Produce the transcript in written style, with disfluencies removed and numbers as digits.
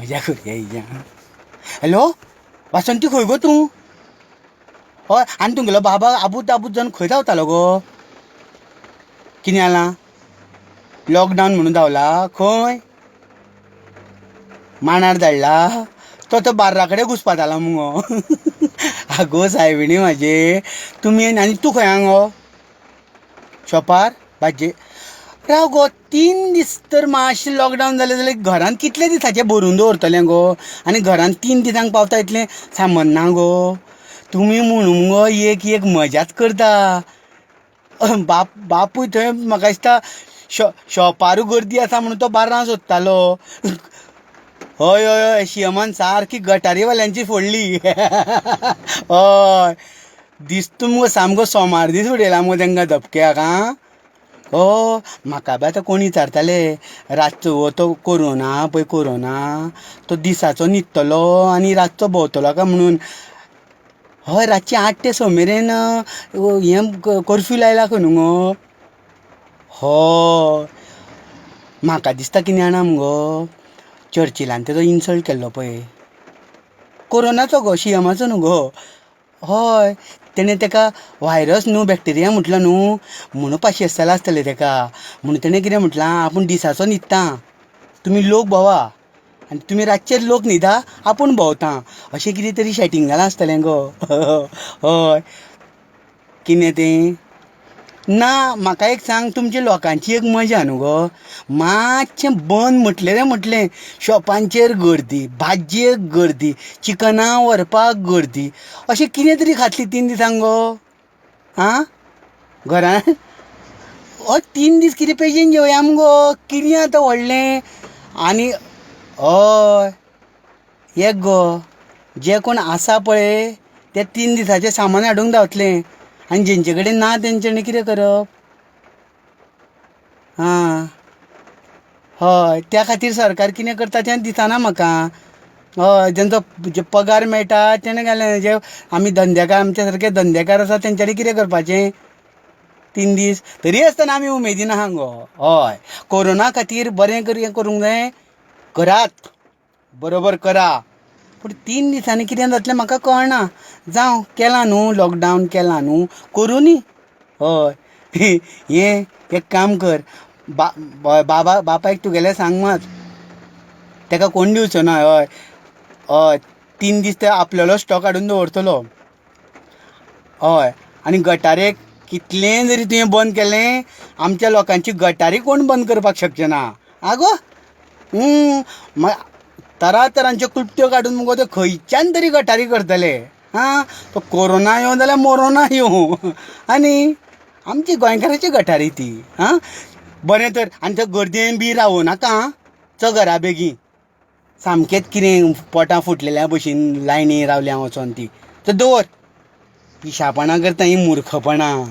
मजा करूया हिच्या. हॅलो वासंती खंय गो तूं? हय आनी तुमगेलो बाबा आबूत आबूत जावन खंय धांवतालो गो? कितें जालां? लॉकडावन म्हणून धांवला खंय? मांडार धाडला? तो बार्रा कडेन घुस्पातालो मुगो. आगो सायबिणी म्हाजे तुमी आनी तूं खंय हांगो शॉपार भाजे राव गो 3 दीस तर मातशें लॉकडावन जालें जाल्यार घरांत कितले दिसाचें भरून दवरतलें गो आनी घरांत 3 दिसांक पावता इतलें सामान ना गो. तुमी म्हणून गो एक एक मजाच करता. बापूय थंय म्हाका दिसता शॉपारू गर्दी आसा म्हणून तो बार्रां सोदतालो. हय हय हय शियमान सारकी गटारीवाल्यांची फोडली. हय दिसता मुगो सामको सोमार दीस उडयला मुगो तांकां धपक्याक. आं म्हाका बी आतां कोण विचारताले रातचो तो कोरोना पळय कोरोना तो दिसाचो न्हिदतलो आनी रातचो भोंवतलो काय म्हणून. हय रातची 8 ते 6 मेरेन हें कर्फ्यू लायला खंय न्हू गो. हय म्हाका दिसता कितें जाणा मुगो चर्चिलान तेजो इन्सल्ट केल्लो पळय कोरोनाचो गो शियमाचो न्हू गो. हय तेणें ताका व्हायरस न्हू बॅक्टेरिया म्हटलो न्हू म्हणून पाशियेस्त जालां आसतलें ताका. म्हणून तेणें कितें म्हटलां आपूण दिसाचो न्हिदता तुमी लोक भोंवा आनी तुमी रातचे लोक न्हिदा आपूण भोंवता अशें कितें तरी सेटींग जालां आसतलें गो. हय कितें तें ना म्हाका एक सांग तुमच्या लोकांची एक मजा न्हू गो. मातशें बंद म्हटलें रे म्हटलें शॉपांचेर गर्दी भाजयेक गर्दी चिकना व्हरपाक गर्दी अशें कितें तरी खातली 3 दिसांक गो. आं घरान 3 दीस कितें पेजेन जेवया मुगो कितें आतां व्हडलें. आनी हय एक गो जे कोण आसा पळय ते 3 दिसाचें सामान हाडूंक धांवतले आनी जेंचे कडेन ना तेंच्यांनी कितें करप. आं हय त्या खातीर सरकार कितें करता तें दिसना म्हाका. हय जेंचो पगार मेळटा तेणें घालें जे आमी धंदेकार आमच्या सारके धंदेकार आसा तेंच्यांनी कितें करपाचें 3 दीस तरी आसतना आमी उमेदीन आहा गो. हय कोरोना खातीर बरें करूंक जाय करात बरोबर करा पूण 3 दिसांनी कितें जातलें म्हाका कळना. जावं केलां न्हू लॉकडावन केलां न्हू करूं न्ही. हय हें एक काम कर बापायक तुगेलें सांग मात ताका कोण दिवचो ना. हय हय 3 दीस ते आपलेलो स्टॉक हाडून दवरतलो. हय आनी गटारेक कितलें जरी तुवें बंद केलें आमच्या लोकांची गटारी कोण बंद करपाक शकचे ना. आगो तरातरांच्यो क्लुप्त्यो काडून मुगो ते खंयच्यान तरी गटारी करतले. आं तो कोरोना येवं जाल्यार मोरोना येवं आनी आमची गोंयकाराची गटारी ती. आं बरें तर आनी थंय गर्देन बी रावूं नाका आं चल घरा बेगीन सामकेंच कितें पोटां फुटलेल्या भशेन लायनी रावल्या वचोन ती तर दवर पिशापणां करता ही मुर्खपणां.